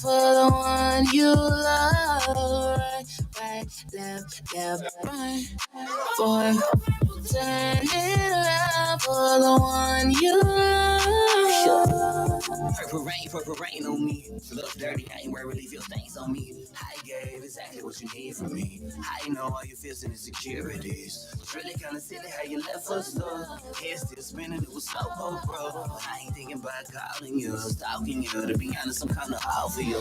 for the one you love. Right, left, right. Boy, turn it around for the one you love. Purple rain on me. Look dirty, I ain't worried, leave your things on me. I gave exactly what you need from me. I know all your fears and insecurities. It's really kinda silly how you left us, though. Head still spinning, it was so cold, bro. I ain't thinking about calling you, stalking you. To be honest, I'm kinda off for you.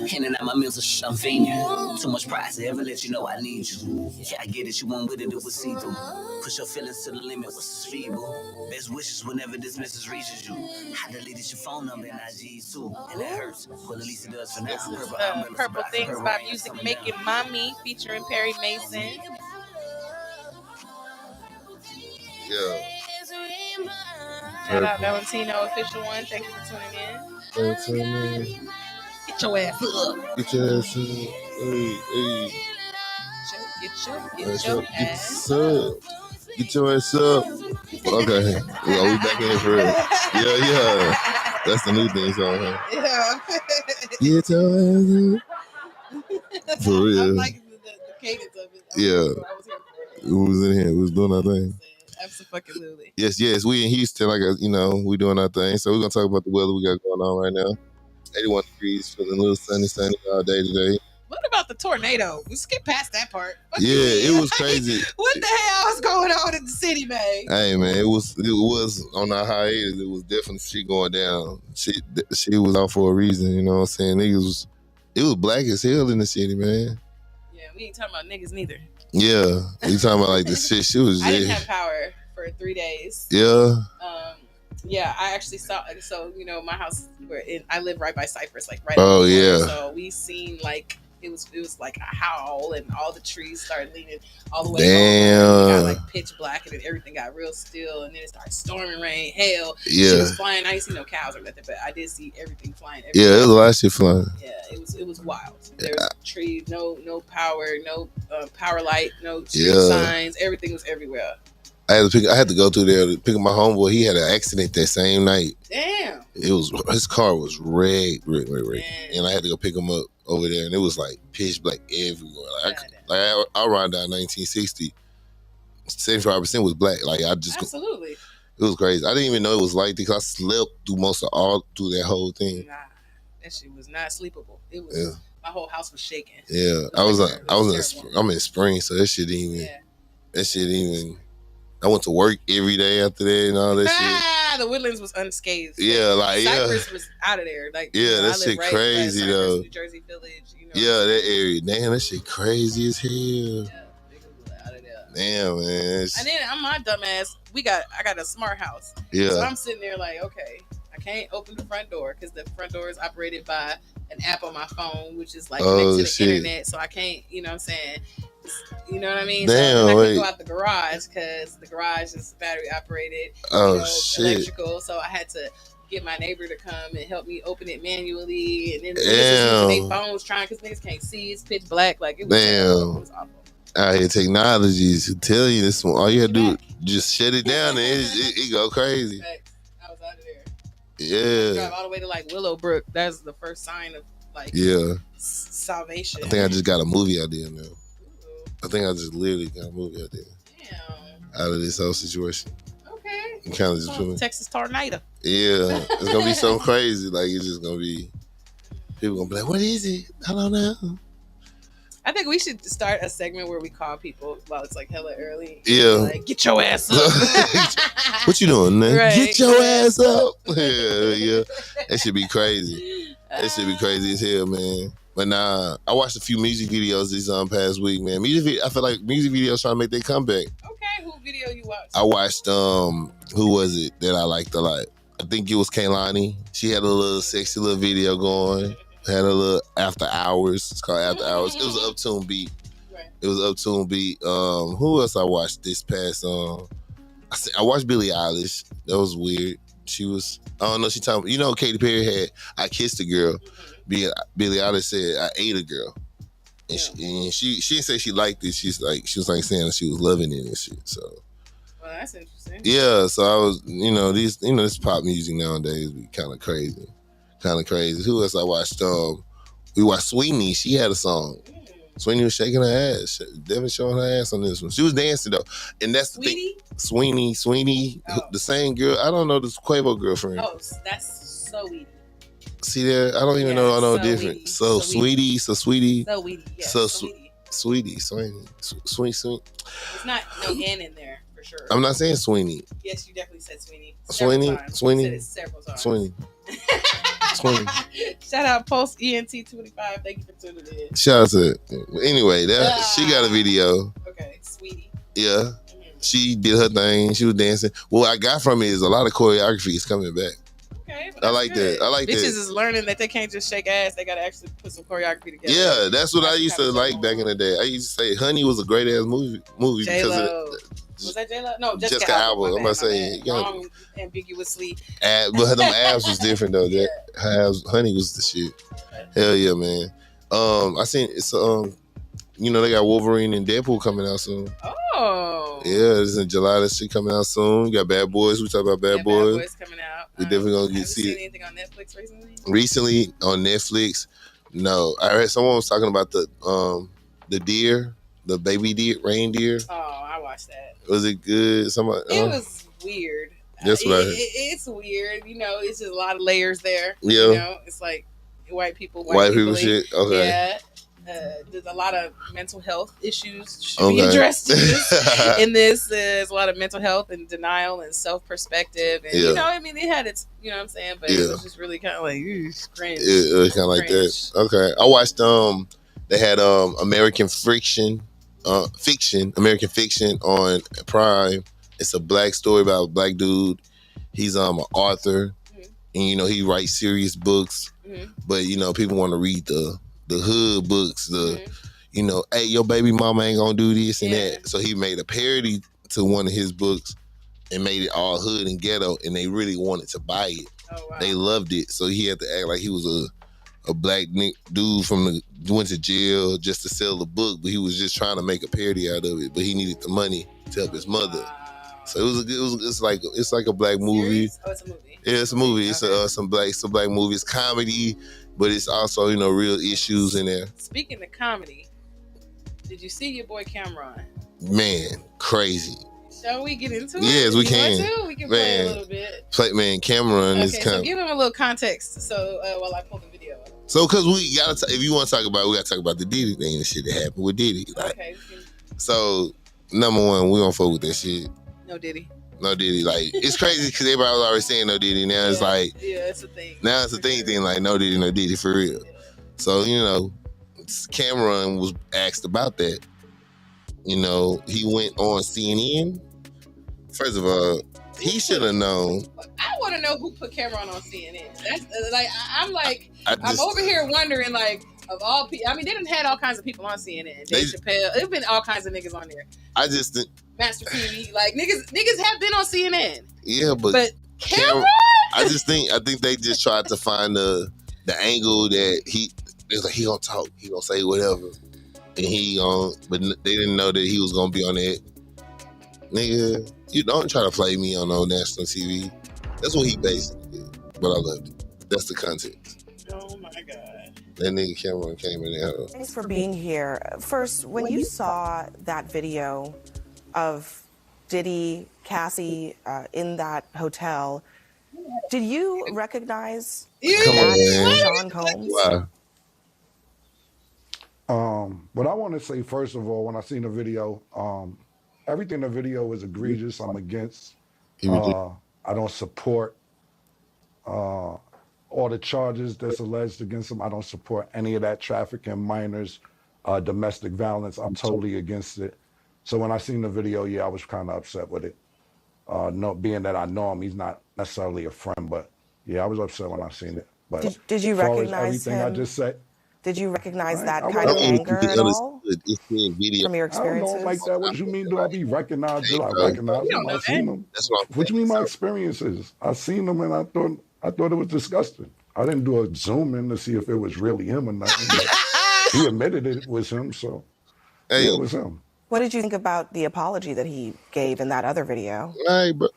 Handing out my meals, I'm fiending. Too much pride to ever let you know I need you. Yeah, I get it, you want with it, it was see-through. Push your feelings to the limit, what's the feeble? Best wishes whenever this message reaches you. I deleted your phone number and IGs too, and that hurts. Well, at least it does for now. This is Purple Things by Music Making Mommy featuring Perry Mason. Yeah. Shout out Valentino, official one. Thank you for tuning in. Get your ass up. Get your ass up. Hey. Get your ass up. Okay. We back in for real. Yeah. That's the new thing song, huh? Yeah. Get your ass up. For real. I like the cadence of it. We was in here. We was doing our thing. Absolutely. Yes. We in Houston, we doing our thing. So we're gonna talk about the weather we got going on right now. 81 degrees, feeling a little sunny all day today. What about the tornado? We skip past that part. It was crazy. What the hell is going on in the city, man? Hey, man, it was on our hiatus. It was definitely shit going down. She was out for a reason, you know what I'm saying? It was black as hell in the city, man. Yeah, we ain't talking about niggas neither. Yeah, you talking about like the shit. She was. I didn't have power for 3 days. Yeah. Yeah, I actually saw. So my house, I live right by Cypress, like right. Oh yeah. So we seen like it was like a howl, and all the trees started leaning all the way. Damn. Over. It got like pitch black, and then everything got real still, and then it started storming, rain, hail. Yeah. She was flying. I didn't see no cows or nothing, but I did see everything flying. Everywhere. Yeah, there was a lot of shit flying. Yeah, it was wild. There was trees, no power, no power light, no street signs. Everything was everywhere. I had to go through there to pick up my homeboy. He had an accident that same night. Damn. His car was wrecked. And I had to go pick him up over there, and it was like pitch black everywhere. I ride down 1960. 75% was black. Like absolutely. It was crazy. I didn't even know it was like this because I slept through through that whole thing. Nah, that shit was not sleepable. It was my whole house was shaking. Yeah, I'm in spring, so that shit didn't even. I went to work every day after that and all that shit. The Woodlands was unscathed. Yeah, Cypress was out of there. Like that shit crazy though. New Jersey Village, Yeah, that area. Damn, that shit crazy as hell. Yeah, was out of there. Damn, man. And then I'm my dumb ass. I got a smart house. Yeah. So I'm sitting there like, okay, I can't open the front door because the front door is operated by an app on my phone, which is like connected to the internet. So I can't, you know what I'm saying? You know what I mean? Damn, so I couldn't go out the garage because the garage is battery operated. Electrical. So I had to get my neighbor to come and help me open it manually. And then their phones trying because niggas can't see. It's pitch black. Like it was awful. Out here, technologies to tell you this one. All you had to do is just shut it down and it go crazy. I was out of there. Yeah. Drive all the way to like Willowbrook. That's the first sign of like salvation. I think I just got a movie idea now. I think I just literally got a movie idea. Damn. Out of this whole situation. Okay. I'm kind of just feeling Texas tornado. Yeah. It's gonna be something crazy. Like it's just gonna be people gonna be like, what is it? I don't know. I think we should start a segment where we call people while it's like hella early. Yeah. Like, get your ass up. What you doing, man? Right. Get your ass up. Yeah. That should be crazy. That should be crazy as hell, man. But nah, I watched a few music videos this past week, man. I feel like music videos trying to make their comeback. Okay, who video you watched? I watched who was it that I liked a lot? I think it was Kaylani. She had a little sexy little video going. Had a little After Hours. It's called After Hours. It was an uptune beat. Right. It was an uptune beat. Who else I watched this past? I watched Billie Eilish. That was weird. She was, I don't know, she told me, Katy Perry had I Kissed a Girl. Billie Eilish said I ate a girl. And she didn't say she liked it. She was like saying that she was loving it and shit. So well, that's interesting. Yeah, so I was, this pop music nowadays be kind of crazy. Who else I watched? We watched Sweeney. She had a song. Sweeney was shaking her ass. Definitely showing her ass on this one. She was dancing though, and that's the thing. Sweeney, the same girl. I don't know this Quavo girlfriend. Oh, that's so weedy. See there, I don't even know. I know different. So Sweetie, So weedy. Yeah, so Sweetie, Sweeney, sweet. There's not no N in there for sure. I'm not saying Sweeney. Yes, you definitely said Sweeney. Sweeney. You said it several times. Sweeney. Shout out Post ENT25. Thank you for tuning in. Shout out to it. Anyway, she got a video. Okay, Sweetie. Yeah. She did her thing. She was dancing. What I got from it is a lot of choreography is coming back. Okay, I like that. I like Bitches that. is learning that they can't just shake ass. They got to actually put some choreography together. Yeah, that's what I used to like back in the day. I used to say Honey was a great ass movie J-Lo. because Was that J-Lo? No, Jessica Alba. I'm about to say, wrong, ambiguously. but them abs was different though. Yeah. Honey was the shit. Hell yeah, man. I seen it's they got Wolverine and Deadpool coming out soon. Oh. Yeah, it's in July. That shit coming out soon. You got Bad Boys. We talk about Bad Boys. Bad Boys coming out. We definitely gonna see it. Anything on Netflix recently? Recently on Netflix, no. I heard someone was talking about the deer, the baby deer, reindeer. Oh, I watched that. Was it good? Somebody. It was weird. That's what I heard. It's weird. It's just a lot of layers there. Yeah. It's like white people shit. Okay. Yeah. There's a lot of mental health issues should be addressed in this. There's a lot of mental health and denial and self-perspective. And, it had its, you know what I'm saying? But it was just really kind of like, cringe. It was kind of like that. Okay. I watched, they had American Fiction on Prime. It's a black story about a black dude. He's an author. Mm-hmm. And, he writes serious books. Mm-hmm. But, people want to read the hood books, hey, your baby mama ain't gonna do this and that. So he made a parody to one of his books and made it all hood and ghetto, and they really wanted to buy it. Oh, wow. They loved it. So he had to act like he was a black dude went to jail just to sell the book, but he was just trying to make a parody out of it. But he needed the money to help his mother. Wow. So it's like a black movie. Oh, it's a movie. Yeah, it's a movie. It's some black movie. It's comedy, but it's also real issues in there. Speaking of comedy, did you see your boy Cameron? Man, crazy. Shall we get into it? Yes, we can. We can play a little bit. Cameron is kind so give him a little context. So while I pull the video up. So because we gotta, if you want to talk about it, we gotta talk about the Diddy thing and shit that happened with Diddy. Okay. So number one, we don't fuck with that shit. No Diddy. Like, it's crazy because everybody was already saying no Diddy. Now it's like, it's a thing. Now it's a thing, like no Diddy for real. Yeah. So Cameron was asked about that. He went on CNN. First of all, he should have known. I want to know who put Cameron on CNN. That's I'm over here wondering, like, of all people. I mean, they done had all kinds of people on CNN. Dave Chappelle. There's been all kinds of niggas on there. I just think Master P. Like niggas have been on CNN. Yeah, but Cameron. I think they just tried to find the angle that he gonna talk. He gonna say whatever, and but they didn't know that he was gonna be on that. Nigga, you don't try to play me on no national TV. That's what he basically did. But I loved it. That's the context. Oh my God. That nigga Cameron came in there. Thanks for being here. First, when you saw that video of Diddy, Cassie in that hotel, did you recognize Sean Combs? Wow. What I want to say, first of all, when I seen the video, everything in the video was egregious. I'm against. I don't support all the charges that's alleged against him. I don't support any of that trafficking, minors, domestic violence. I'm totally against it. So when I seen the video, I was kind of upset with it. Being that I know him, he's not necessarily a friend, but I was upset when I seen it. But did you recognize everything him? I just said? Did you recognize that kind of anger at all from your experiences? I don't know like that. What do you mean? Do I be recognized? Do I recognize him? I seen him. What do you mean my experiences? I seen him and I thought it was disgusting. I didn't do a zoom in to see if it was really him or nothing. He admitted it was him, so it was him. What did you think about the apology that he gave in that other video? Hey, bro.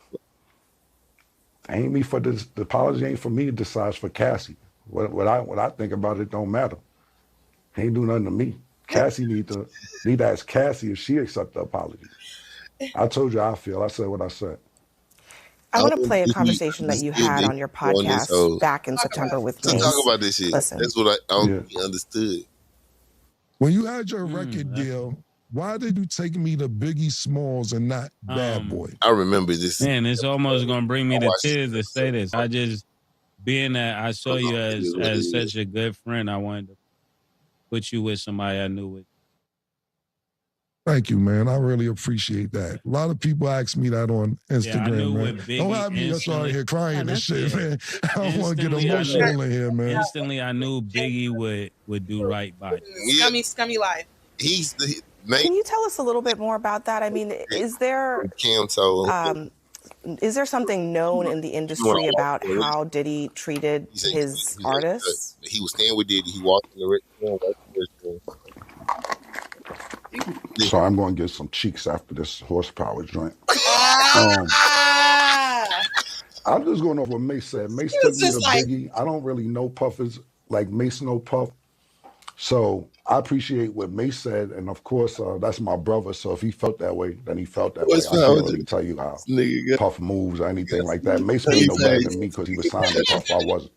Ain't me for this. The apology ain't for me to decide. It's for Cassie. What I think about it don't matter. He ain't do nothing to me. Cassie need to ask Cassie if she accept the apology. I told you how I feel. I said what I said. I want to play a conversation that you had on your podcast back in September with Mace. Talk about this shit. Listen. That's what I don't understood. When you had your record deal, why did you take me to Biggie Smalls and not Bad Boy? I remember this. Man, it's almost gonna bring me to tears to say this. I just, being that I saw you as such a good friend, I wanted to put you with somebody I knew with. Thank you, man. I really appreciate that. A lot of people ask me that on Instagram, man. Don't have me just out here crying and shit, man. I don't want to get emotional in here, man. Instantly, I knew Biggie would do right by you. Scummy life. He's the Can you tell us a little bit more about that? I mean, is there something known in the industry about how Diddy treated his artists? He was staying with Diddy. He walked in the restaurant. So I'm going to get some cheeks after this horsepower joint. I'm just going off what Mace said. Mace took me to Biggie. I don't really know Puffers like Mace know Puff. So I appreciate what Mace said. And of course, that's my brother. So if he felt that way, then he felt that way. I can't really tell you how Puff moves or anything like that. Mace may know better than me because he was signed to Puff. I wasn't.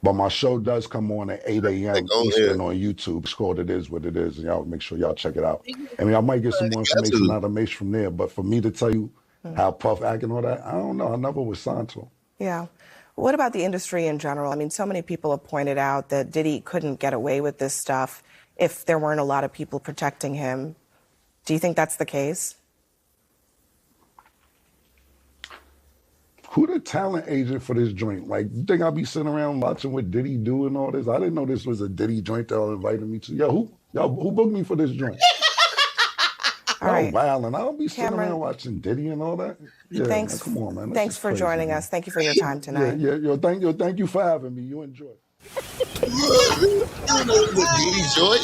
But my show does come on at 8 a.m. Eastern on YouTube. It's called It Is What It Is. And y'all make sure y'all check it out. I mean, I might get some more information out of Mace from there. But for me to tell you how Puff act and all that, I don't know. I never was signed to him. Yeah. What about the industry in general? I mean, so many people have pointed out that Diddy couldn't get away with this stuff if there weren't a lot of people protecting him. Do you think that's the case? Who the talent agent for this joint? Like, you think I'll be sitting around watching what Diddy do and all this? I didn't know this was a Diddy joint that y'all invited me to. Yo, who booked me for this joint? All right. Wow, and I don't be sitting around watching Diddy and all that. Yeah, thanks. Man, come on, man. Thanks for joining us. Thank you for your time tonight. Thank you for having me. You enjoy. Diddy joint?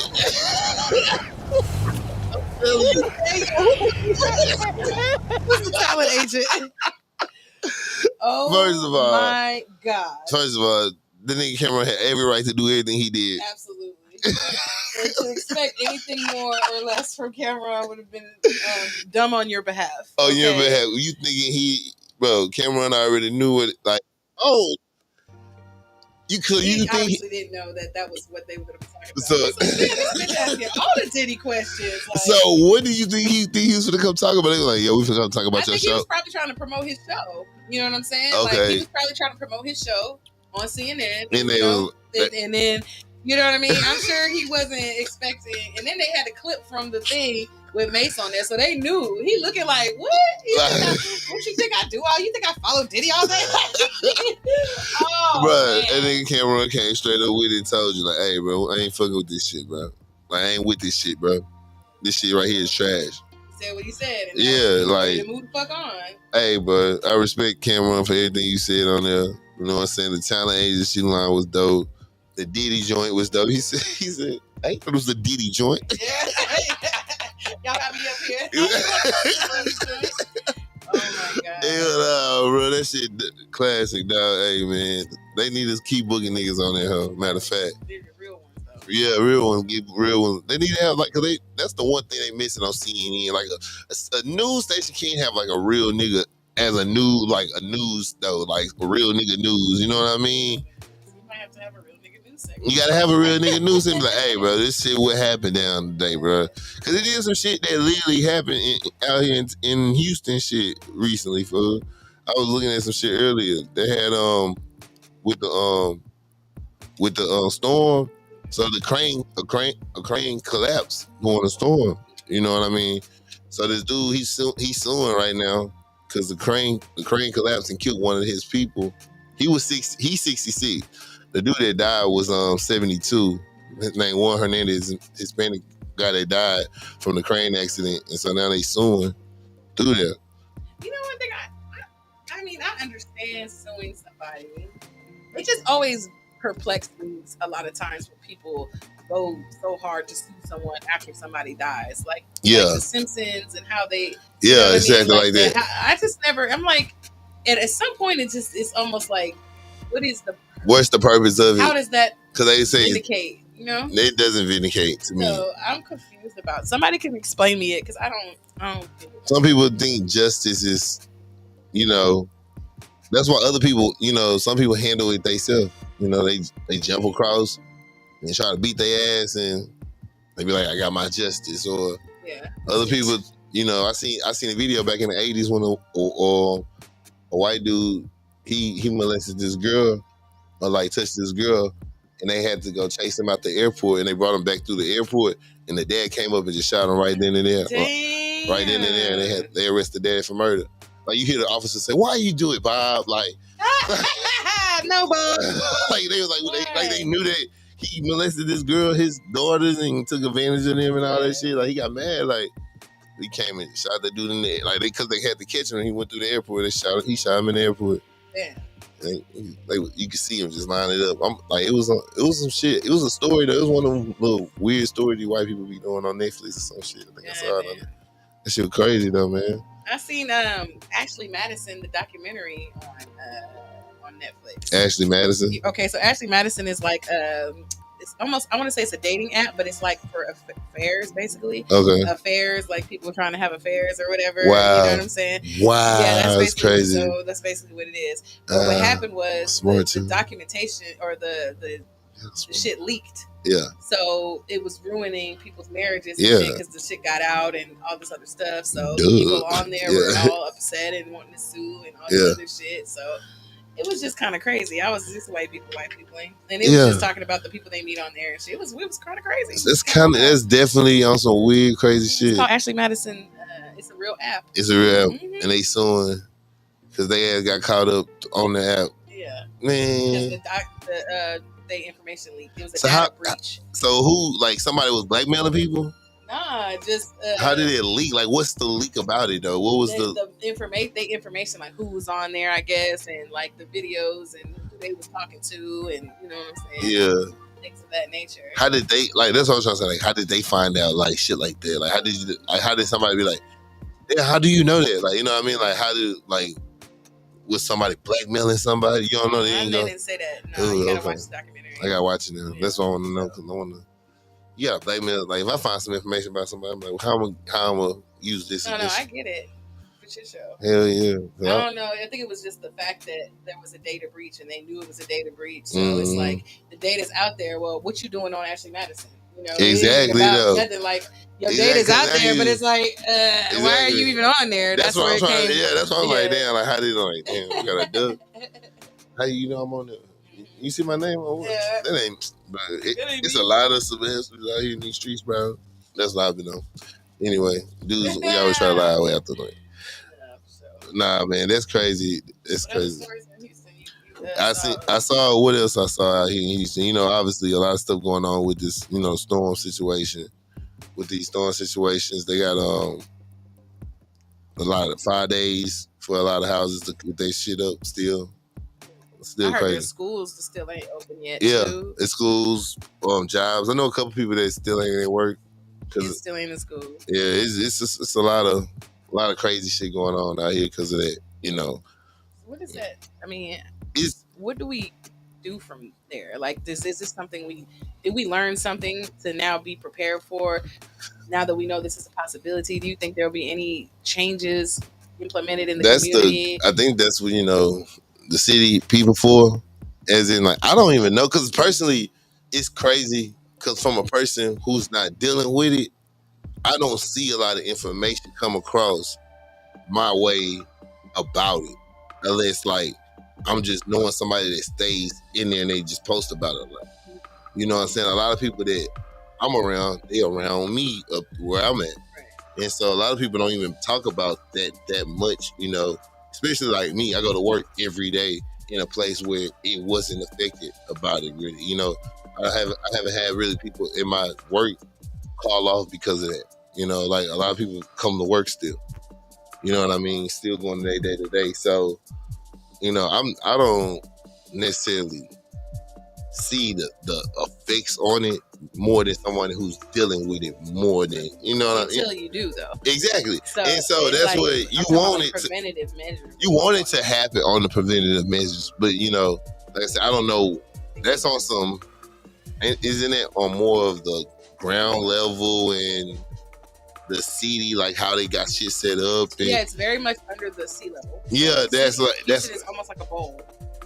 Who's the talent agent? Oh, my God. First of all, the nigga Cameron had every right to do everything he did. Absolutely. And to expect anything more or less from Cameron would have been dumb on your behalf. Oh, your behalf. You thinking Cameron already knew it. Like, he obviously didn't know that was what they were going to be talking about. So, this bitch asking all the Diddy questions. Like, so what do you think he was going to come talk about? They were like, yo, we finna come talk about your show. He was probably trying to promote his show. You know what I'm saying? Okay. Like, he was probably trying to promote his show on CNN. And then, you know what I mean? I'm sure he wasn't expecting. And then they had a clip from the thing with Mace on there, so they knew. He looking like, what? What you think I do? You think I follow Diddy all day? And then Cameron came straight up with it and told you, like, hey, bro, I ain't fucking with this shit, bro. Like, I ain't with this shit, bro. This shit right here is trash. He said what he said. And move the fuck on. Hey, but I respect Cameron for everything you said on there. You know what I'm saying? The talent agency line was dope. The Diddy joint was dope. He said, I thought it was the Diddy joint. Yeah. Y'all got me up here. Oh my God. Hell no, bro. That shit classic, dog. Hey, man. They need to keep booking niggas on there, huh? Matter of fact. They're the real ones, though. Yeah, real ones. Get real ones. They need to have, like, cause that's the one thing they missing on CNN. Like, a news station can't have, like, a real nigga as a news, though. Like, a real nigga news. You know what I mean? You might have to have a real nigga news segment. You gotta have a real nigga news segment. Like, hey, bro, this shit what happened down today, bro. Cause it is some shit that literally happened out here in Houston shit recently, fool. I was looking at some shit earlier. They had with the storm, so a crane collapsed during the storm. You know what I mean? So this dude, he's suing right now because the crane collapsed and killed one of his people. He's 66. The dude that died was 72. His name Juan Hernandez, Hispanic guy that died from the crane accident, and so now they suing through there. You know one thing I understand suing somebody. It just always perplexes me a lot of times when people go so hard to sue someone after somebody dies. Like the Simpsons and how they exactly like that. I just never. I'm like, and at some point it's almost like, what's the purpose of it? How does that because they say indicate You know, it doesn't vindicate to me. So I'm confused about. Somebody can explain me it because I don't. Some people think justice is, you know, that's why other people, you know, some people handle it themselves. You know, they jump across and try to beat their ass, and they be like, I got my justice. Or other people, you know, I seen a video back in the 80s when a white dude he molested this girl, or like touched this girl, and they had to go chase him out the airport, and they brought him back through the airport, and the dad came up and just shot him right then and there. Damn. Right then and there, and they arrested the dad for murder. Like, you hear the officer say, "Why you do it, Bob?" Like, no, Bob. Like they was like they knew that he molested this girl, his daughters, and took advantage of them and all that shit. Like, he got mad. Like, he came and shot the dude in the, like, because they had to catch him, and he went through the airport. He shot him in the airport. Damn. You could see him just line it up. I'm like, it was some shit. It was a story though. It was one of them little weird stories these white people be doing on Netflix or some shit. I think I saw it. That shit was crazy though, man. I seen Ashley Madison, the documentary on Netflix. Ashley Madison. Okay, so Ashley Madison is like it's almost, I want to say it's a dating app, but it's like for affairs, basically. Okay. Affairs, like people trying to have affairs or whatever. Wow. You know what I'm saying? Wow. Yeah, that's crazy. So that's basically what it is. But what happened was the documentation or the shit leaked. Yeah. So it was ruining people's marriages because the shit got out and all this other stuff. So people on there were all upset and wanting to sue and all this other shit. So it was just kind of crazy. I was just white people, and it was just talking about the people they meet on there and shit. It was kind of crazy. That's definitely on some weird, crazy shit. It's called Ashley Madison. It's a real app. It's a real app, and they suing because they got caught up on the app. Yeah, man. The information leaked. It was a data breach. So who, like, somebody was blackmailing people? Nah, just how did it leak? Like, what's the leak about it though? What was the information, like who was on there, I guess, and like the videos and who they was talking to, and you know what I'm saying? Yeah, things of that nature. How did they, like? That's what I was trying to say. Like, how did they find out like shit like that? Like, how did somebody be like, yeah? How do you know that? Like, you know what I mean? Like, how did was somebody blackmailing somebody? You don't know? They didn't say that. No, you gotta watch the documentary. I gotta watch it now. Yeah. That's what I want to know, because I want to. You gotta blackmail. Like, if I find some information about somebody, I'm like, well, how I'm gonna use this? No, I get it. For shit show. Hell yeah. I don't know. I think it was just the fact that there was a data breach, and they knew it was a data breach. So it's like the data's out there. Well, what you doing on Ashley Madison? You know, exactly. Nothing like your data's out there, but it's like, why are you even on there? That's where it came. Yeah, that's why I'm like, damn. Like, how did like, damn, we got a duck. How you know I'm on there? You see my name? Yeah. That ain't. But it's a lot of surveillance out here in these streets, bro. That's what I've been on. Anyway, dudes, we always try to lie away after night. Nah, man, that's crazy. It's crazy. I saw what else I saw out here in Houston. You know, obviously a lot of stuff going on with this, you know, storm situation. With these storm situations, they got a lot of 5 days for a lot of houses to get their shit up still. Still I heard crazy. their schools still ain't open yet. Yeah, too. It's schools, jobs. I know a couple people that still ain't at work. It's still ain't in school. Yeah, it's a lot of crazy shit going on out here because of that. You know. What is that? I mean, what do we do from there? Like, is this something did we learn something to now be prepared for? Now that we know this is a possibility, do you think there will be any changes implemented in the community? I think that's what, you know, the city people for, as in, like, I don't even know, because personally it's crazy, because from a person who's not dealing with it, I don't see a lot of information come across my way about it, unless like I'm just knowing somebody that stays in there and they just post about it. Like, you know what I'm saying? A lot of people that I'm around, they around me up where I'm at, and so a lot of people don't even talk about that much, you know. Especially like me, I go to work every day in a place where it wasn't affected about it, really. You know, I haven't had really people in my work call off because of that. You know, like a lot of people come to work still. You know what I mean? Still going day to day. So, you know, I don't necessarily see the effects on it more than someone who's dealing with it more than, you know what I mean? Until you do, though. Exactly. And so that's like, what you want it to. Preventative measures. You want it to happen on the preventative measures, but, you know, like I said, I don't know. That's on some And isn't it on more of the ground level and the city, like how they got shit set up? And, yeah, it's very much under the sea level. Yeah, so that's like Houston is almost like a bowl.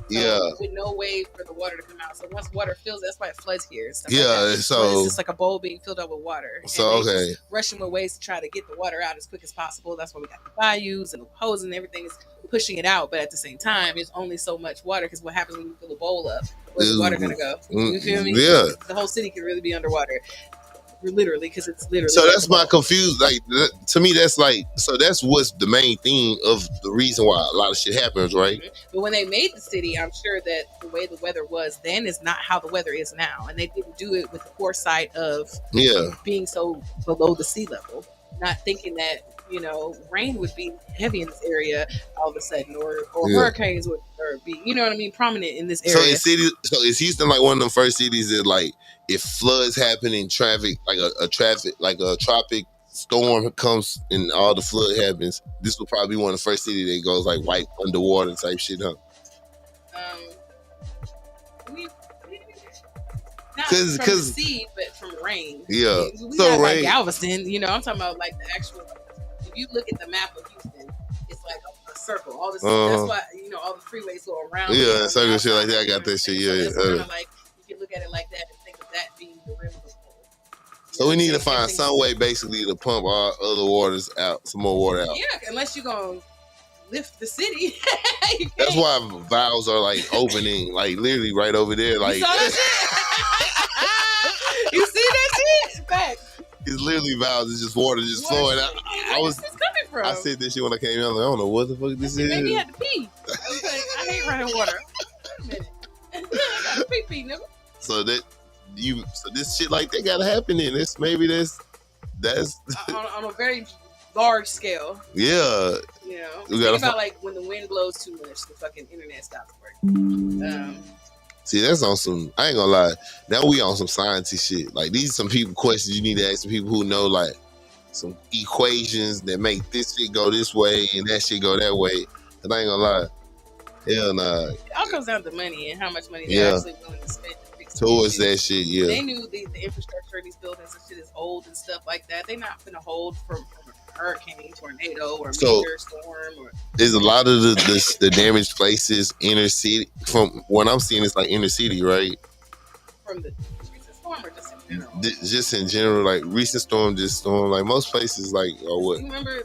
So with no way for the water to come out. So once water fills, that's why it floods here. And stuff like that. So it's just like a bowl being filled up with water. So and they just rushing with ways to try to get the water out as quick as possible. That's why we got the bayous and the hoses and everything is pushing it out. But at the same time, there's only so much water because what happens when you fill a bowl up? Where's the water gonna go? You feel me? Yeah. The whole city could really be underwater. Literally, because it's literally. So that's my confused. Like to me, that's like so. That's what's the main theme of the reason why a lot of shit happens, right? But when they made the city, I'm sure that the way the weather was then is not how the weather is now, and they didn't do it with the foresight of being so below the sea level, not thinking that rain would be heavy in this area all of a sudden, or hurricanes would be, you know what I mean, prominent in this area. So is Houston like one of them first cities that like if floods happen in traffic, like a tropic storm comes and all the flood happens, this will probably be one of the first cities that goes like white underwater type shit, huh? Not from the sea, but from rain. Yeah. We so got rain. Like Galveston, I'm talking about like the actual. If you look at the map of Houston, it's like a circle. All this, that's why all the freeways go around. Yeah, circle shit like that. I got that shit. Yeah, so kind of like you can look at it like that and think of that being the rim of the pole. So we need to find some way, basically, to pump our other waters out, some more water out. Yeah, unless you're gonna lift the city. That's why valves are like opening, like literally right over there. Like you saw that shit? You see that shit? Back. It's literally valves. It's just water just flowing out. Where's this coming from? I said this shit when I came in. I was like, I don't know what the fuck this is. Maybe you had to pee. I was like, I hate running water. Wait a minute. I got to pee, nigga. So this shit like that gotta happen in this. Maybe that's on a very large scale. Yeah. Think about like when the wind blows too much, the fucking internet stops working. See, that's on some, I ain't gonna lie, now we on some sciencey shit. Like, these are some people questions you need to ask some people who know, like, some equations that make this shit go this way and that shit go that way. And I ain't gonna lie, hell nah. It all comes down to money and how much money they're actually willing to spend to fix towards that shit, yeah. They knew the infrastructure of these buildings and shit is old and stuff like that. They're not gonna hold from a hurricane, tornado, or major storm. Or there's a lot of the damaged places inner city. From what I'm seeing, it's like inner city, right? From the recent storm, or just in general? Just in general, like recent storm, this storm, like most places, like or what? You remember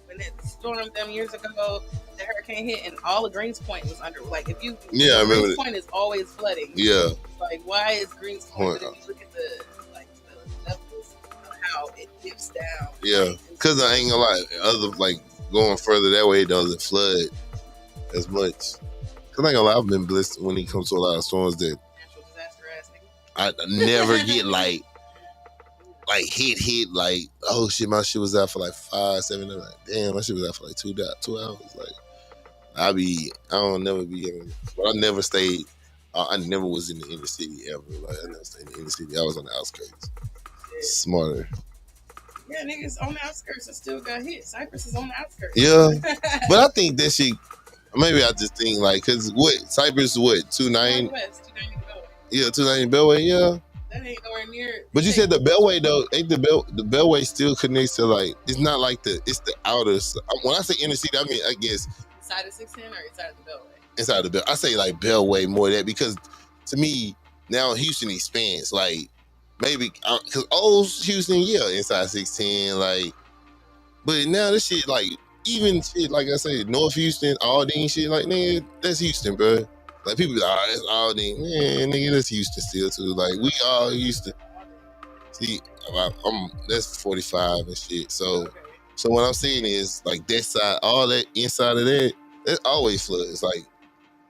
when it stormed them years ago? The hurricane hit and all of Greens Point was under. Like if you, I remember. Greens Point is always flooding. Yeah. Like why is Greens Point? But if you look at the levels of how it dips down. Yeah, because I ain't gonna lie, other like going further that way, it doesn't flood as much. Cause I ain't gonna lie, I've been blessed when it comes to a lot of storms that natural disaster ass I nigga. never get like hit like, oh shit, my shit was out for like 5-7 hours. Like, damn, my shit was out for like 2 hours. Like I don't never be getting, but I never stayed. I never was in the inner city ever. Like I never stayed in the inner city. I was on the outskirts. Smarter. Yeah, niggas on the outskirts that still got hit. Cypress is on the outskirts. Yeah, but I think that shit. Maybe I just think like, cause what Cypress 290? West, 290 Beltway. Yeah, 290 Beltway. Yeah. That ain't nowhere near. But you said the Beltway though, ain't the Beltway still connects to like, it's not like it's the outer. When I say inner city, I mean I guess inside of 610 or inside of the Beltway. Inside of the I say like Beltway more than that, because to me now Houston expands like. Maybe because old Houston, yeah, inside 610, like, but now this shit, like, even shit, like I said, North Houston, Aldine shit, like, nigga, that's Houston, bro. Like, people be like, oh, that's Aldine, man, nigga, that's Houston still too. Like, we all used to see, that's 45 and shit. So what I'm saying is, like, that side, all that inside of that always floods. Like,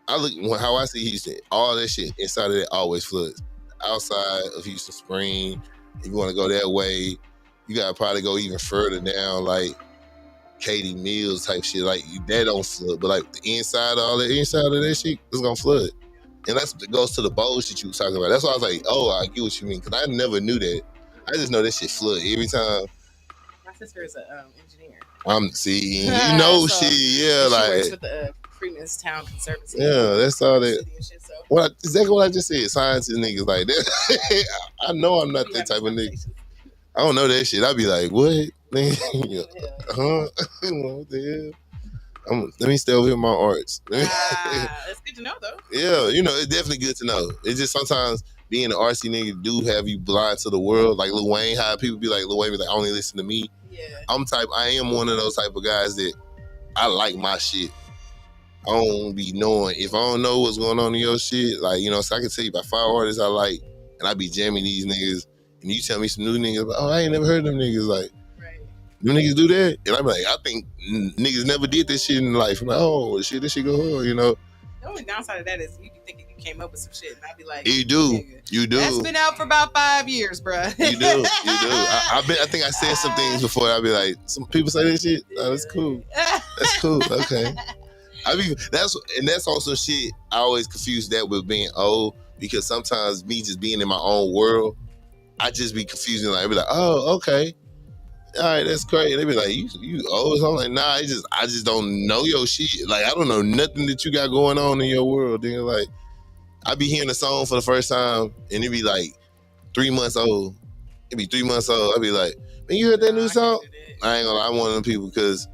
how I see Houston, all that shit inside of that always floods. Outside of Houston Spring, if you want to go that way, you gotta probably go even further down, like Katy Mills type shit. Like that don't flood, but like the inside of that shit is gonna flood, and that goes to the bowl shit you was talking about. That's why I was like, oh, I get what you mean, because I never knew that. I just know that shit flood every time. My sister is an engineer. I'm seeing, you know, so shit, yeah, she like works with the Freemanstown Conservancy. Yeah, that's all that. Shit, so. Exactly what I just said. Scientists niggas like that. I know I'm not that type of nigga. I don't know that shit. I'd be like, what? Huh? What the hell? Let me stay over here in my arts. That's good to know, though. Yeah, it's definitely good to know. It's just sometimes being an artsy nigga do have you blind to the world. Like Lil Wayne, how people be like, Lil Wayne be like, only listen to me. Yeah. I am one of those type of guys that I like my shit. I don't be knowing. If I don't know what's going on in your shit, like, so I can tell you about 5 artists I like, and I be jamming these niggas, and you tell me some new niggas, like, oh, I ain't never heard them niggas, like, them niggas do that? And I be like, I think niggas never did this shit in life. I'm like, oh, shit, this shit go hard, The only downside of that is you be thinking you came up with some shit, and I be like, You do. That's been out for about 5 years, bruh. You do. I think I said some things before. I be like, some people say that shit. Oh, that's cool. That's cool. Okay. That's also shit. I always confuse that with being old, because sometimes me just being in my own world, I just be confusing. Like, I be like, oh, okay, all right, that's great. They be like, you old? So I'm like, nah, I just don't know your shit. Like, I don't know nothing that you got going on in your world. Then like, I be hearing a song for the first time, and it be like 3 months old. It be 3 months old. I be like, man, you heard that new song? I ain't gonna lie, I'm one of them people, because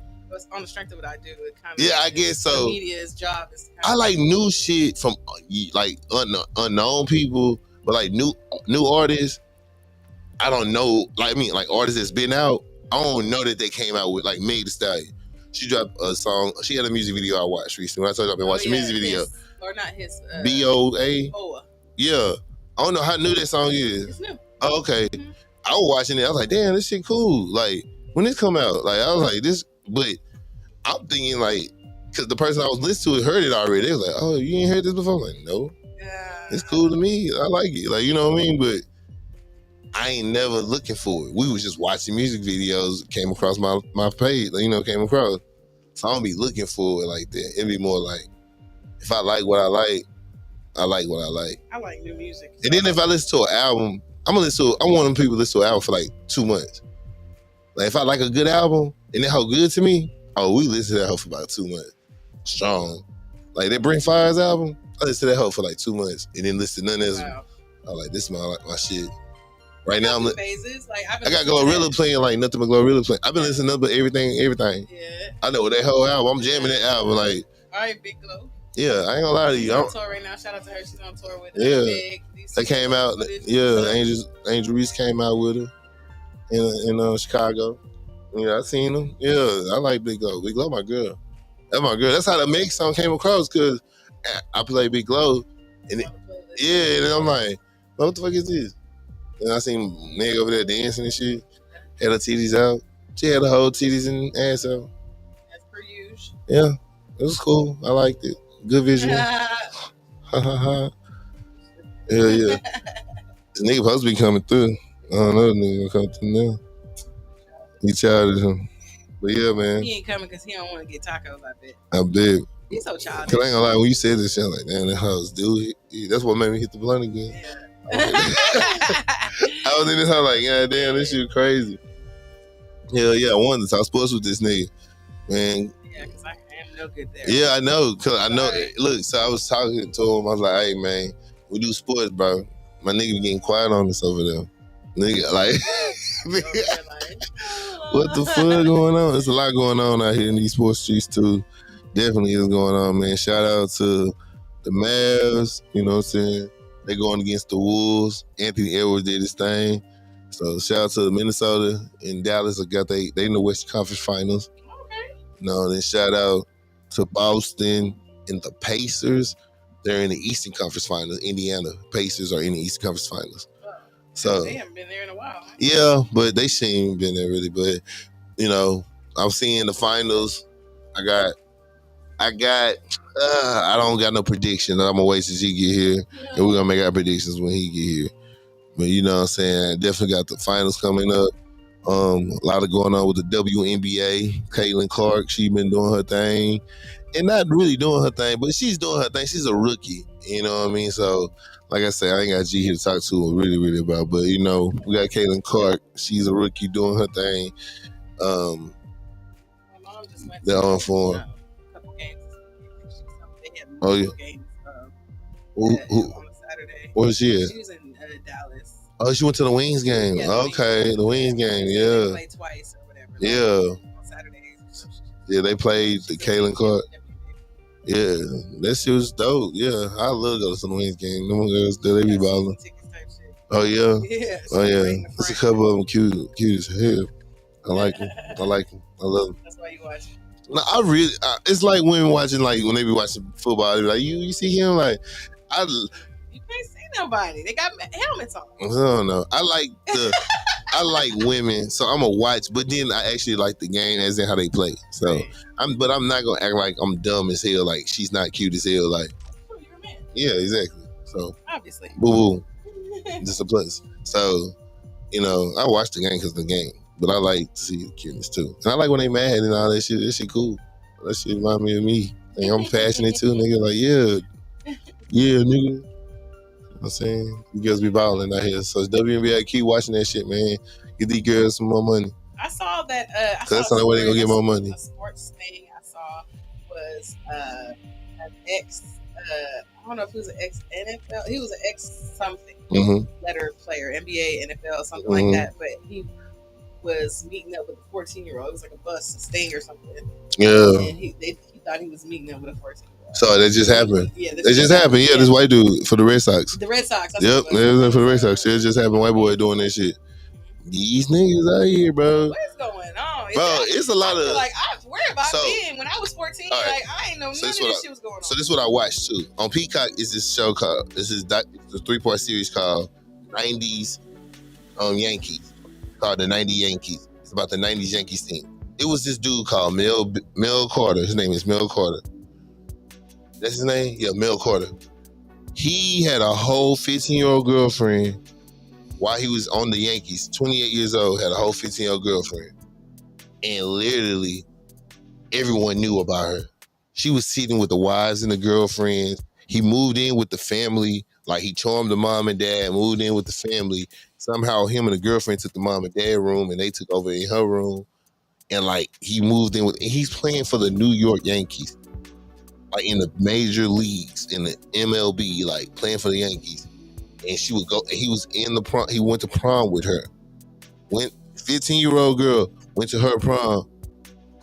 on the strength of what I do, it kind of, yeah, I guess so. The media's job is I like new shit from like unknown people, but like new artists, I don't know. Like, I mean, like artists that's been out, I don't know that they came out with, like Meg Thee Stallion. She dropped a song. She had a music video I watched recently. When I told you I've been watching music video. Or not his. BOA. BOA. Yeah, I don't know how new that song is. It's new. Oh, okay. Mm-hmm. I was watching it. I was like, damn, this shit cool. Like, when this come out, like, I was like, this. But I'm thinking, like, because the person I was listening to heard it already. They was like, oh, you ain't heard this before? I'm like, no. Yeah. It's cool to me. I like it. Like, you know what I mean? But I ain't never looking for it. We was just watching music videos, came across my page, came across. So I don't be looking for it like that. It'd be more like, if I like what I like, I like what I like. I like new music. And then if I listen to an album, I'm one of them people listen to an album for like 2 months. Like, if I like a good album and it how good to me, we listen to that hoe for about 2 months. Strong. Like, that Bring Fire's album, I listen to that hoe for like 2 months and then listen to none else. Wow. I'm like, this is my shit. Right now, phases. Like, I got Glorilla playing, like nothing but Glorilla playing. I've been listening to everything. Yeah. I know that whole album. I'm jamming that album. Like, all right, Big Glow. Yeah, I ain't gonna lie to you. She's on tour right now. Shout out to her. She's on tour with Big. They came out. Yeah, Angel Reese came out with her in Chicago. Yeah, I seen them. Yeah, I like Big Glow. Big Glow, my girl. That's my girl. That's how the Meg song came across, because I play Big Glow, and and I'm like, what the fuck is this? And I seen Meg over there dancing and shit. Had her titties out. She had her whole titties and ass out. As per usual. Yeah, it was cool. I liked it. Good visual. Ha ha ha. Yeah. This nigga supposed to be coming through. I don't know if nigga gonna come through now. He childish him. But yeah, man. He ain't coming because he don't want to get tacos, I bet. I bet. He's so childish. Cause I ain't gonna lie, when you said this shit, I'm like, damn, that house, dude. That's what made me hit the blunt again. Yeah. I was in this house like, yeah, damn, this shit crazy. Hell yeah, I wanted to talk sports with this nigga. Man. Yeah, because I am no good there. Yeah, I know. Cause I know. Right. Look, so I was talking to him. I was like, hey, man, we do sports, bro. My nigga be getting quiet on us over there. Nigga, like, what the fuck going on? There's a lot going on out here in these sports streets, too. Definitely is going on, man. Shout out to the Mavs, you know what I'm saying? They going against the Wolves. Anthony Edwards did his thing. So shout out to Minnesota and Dallas. They in the Western Conference Finals. Okay. Then shout out to Boston and the Pacers. They're in the Eastern Conference Finals. Indiana Pacers are in the Eastern Conference Finals. So they haven't been there in a while. Huh? Yeah, but they shouldn't been there really. But I'm seeing the finals. I don't got no predictions. I'm gonna wait till he get here, and we're gonna make our predictions when he get here. But you know what I'm saying? Definitely got the finals coming up. A lot of going on with the WNBA. Caitlin Clark, she been doing her thing, and not really doing her thing, but she's doing her thing. She's a rookie, you know what I mean? So, like I said, I ain't got G here to talk to her really, really about. But we got Caitlin Clark. She's a rookie doing her thing. My mom just went they're on for her. Oh yeah. games Who, on a Saturday. Where's she at? She was in Dallas. Oh, she went to the Wings game. Yeah, the Wings game. Yeah. They played twice or whatever. Yeah. On Saturdays. Yeah, they played the Kalen Clark. Yeah, that shit was dope. Yeah, I love to go to the Wings game. Them girls, they be balling. Oh yeah. Yeah. Oh yeah. There's a couple of them cute as hell. I like them. I love them. That's why you watch. No, it's like women watching, like when they be watching football, they be like, you see him, like, you can't see nobody. They got helmets on. I don't know. I like women, so I'm gonna watch, but then I actually like the game as in how they play. So I'm not gonna act like I'm dumb as hell, like she's not cute as hell, like. You're a man. Yeah, exactly. So obviously. Boo boo. Just a plus. So, I watch the game because of the game. But I like to see the cuteness too. And I like when they mad and all that shit. That shit cool. That shit remind me of me. Like, I'm passionate too, nigga. Like, yeah, nigga. You know what I'm saying? You girls be balling out here. So it's WNBA. Keep watching that shit, man. Get these girls some more money. I saw that. Cause that's the only way they gonna get more money. A sports thing I saw was an ex. I don't know if he was an ex NFL. He was an ex something letter player, NBA, NFL, something like that. But he was meeting up with a 14-year-old. It was like a bus, a sting or something. Yeah. And he thought he was meeting up with a 14-year-old. So that just happened. Yeah, that just happened. Yeah, this white dude for the Red Sox. The Red Sox. Yep, for the Red Sox. It just happened. White boy doing that shit. These niggas out here, bro. What is going on? Bro, it's a lot of. Like I worry about being when I was 14. Right. Like I ain't know none of this shit was going on. So this is what I watched too on Peacock. Is this show called? This is the 3-part series called '90s Yankees, called the '90 Yankees. It's about the '90s Yankees team. It was this dude called Mel Carter. His name is Mel Carter. That's his name? Yeah, Mel Carter. He had a whole 15-year-old girlfriend while he was on the Yankees. 28 years old, had a whole 15-year-old girlfriend. And literally, everyone knew about her. She was sitting with the wives and the girlfriends. He moved in with the family. Like, he charmed the mom and dad, moved in with the family. Somehow, him and the girlfriend took the mom and dad room, and they took over in her room. And, like, he moved in with... And he's playing for the New York Yankees. Like, in the major leagues, in the MLB, like, playing for the Yankees. And she would go... And he was in the prom... He went to prom with her. 15-year-old girl went to her prom.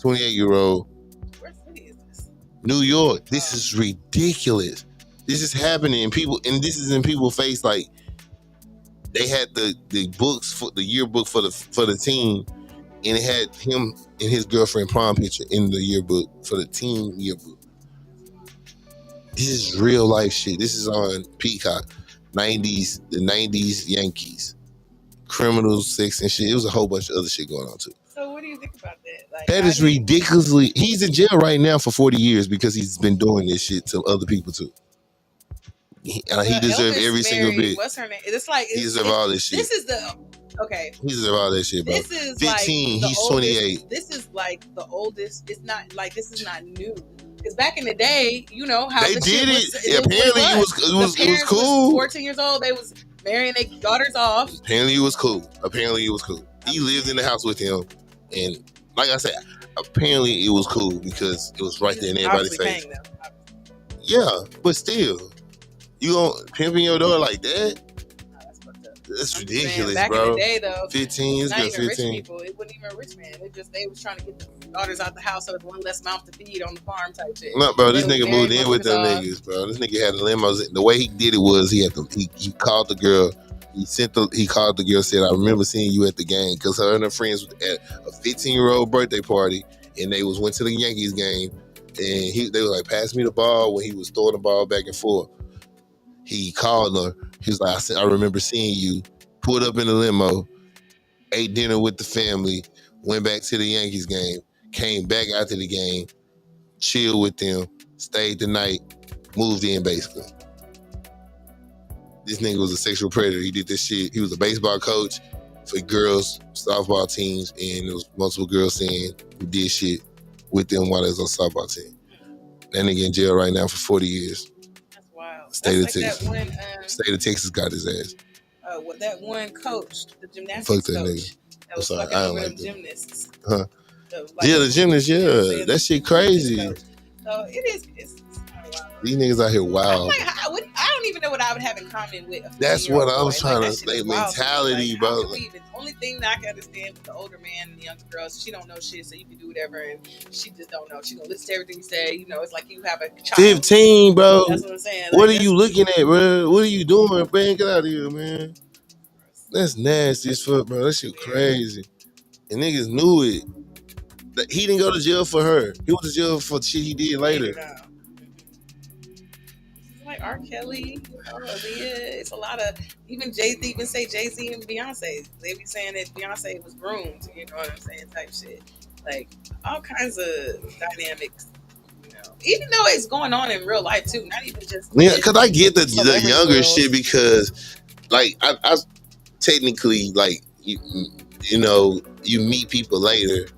28-year-old. Where city is this? New York. This is ridiculous. This is happening, and this is in people's face. Like, they had the books for the yearbook for the team, and it had him and his girlfriend prom picture in the yearbook for the team yearbook. This is real life shit. This is on Peacock. The 90s Yankees. Criminals, sex, and shit. It was a whole bunch of other shit going on too. So what do you think about that? Like, that is ridiculously... He's in jail right now for 40 years because he's been doing this shit to other people too. He deserved every single bit. What's her name? It's like... He deserved all this shit. This is the... Okay. He deserved all that shit, bro. This is 15, like he's oldest, 28. This is like the oldest... It's not... Like, this is not new. Because back in the day, you know how they did it. Apparently it was cool. 14 years old, they was marrying their daughters off. Apparently it was cool. He lived in the house with him, and like I said, apparently it was cool because it was right there in everybody's face. Yeah, but still, you gonna pimping your daughter like that? That's ridiculous, back bro. In the day, though, 15 is good. 15. Rich people. It wasn't even rich man. They was trying to get the daughters out the house so there's one less mouth to feed on the farm type shit. No, bro, this nigga moved in with them niggas, bro. This nigga had the limos. The way he did it was he called the girl. He called the girl, said, "I remember seeing you at the game," because her and her friends was at a 15-year-old birthday party, and they went to the Yankees game, and they were like, "Pass me the ball," when he was throwing the ball back and forth. He called her. He was like, I remember seeing you. Pulled up in the limo, ate dinner with the family, went back to the Yankees game, came back after the game, chilled with them, stayed the night, moved in basically. This nigga was a sexual predator. He did this shit. He was a baseball coach for girls softball teams, and there was multiple girls saying he did shit with them while they was on the softball team. That nigga in jail right now for 40 years. That's wild. State of Texas got his ass. That one coach, the gymnastics fuck that coach, nigga. that was fucking over them gymnasts. Huh? The gymnasts, yeah. That shit crazy. So it's These niggas out here wild. I'm like, I don't even know what I would have in common with. That's what I was trying to say. Mentality, like, bro. The only thing that I can understand with the older man and the younger girls, she don't know shit, so you can do whatever, and she just don't know. She gonna listen to everything you say. You know, it's like you have a child. 15, bro. That's what I'm saying. What are you looking at, bro? What are you doing, man? Get out of here, man. That's nasty as fuck, bro. That shit crazy. And niggas knew it. He didn't go to jail for her. He went to jail for shit he did later. Like R. Kelly, Aaliyah, it's a lot of, even Jay-Z, Jay-Z and Beyonce. They be saying that Beyonce was groomed, you know what I'm saying, type shit. Like, all kinds of dynamics, you know. Even though it's going on in real life, too, not even just... Yeah, because I get the younger shit because, like, I technically, like, you know, you meet people later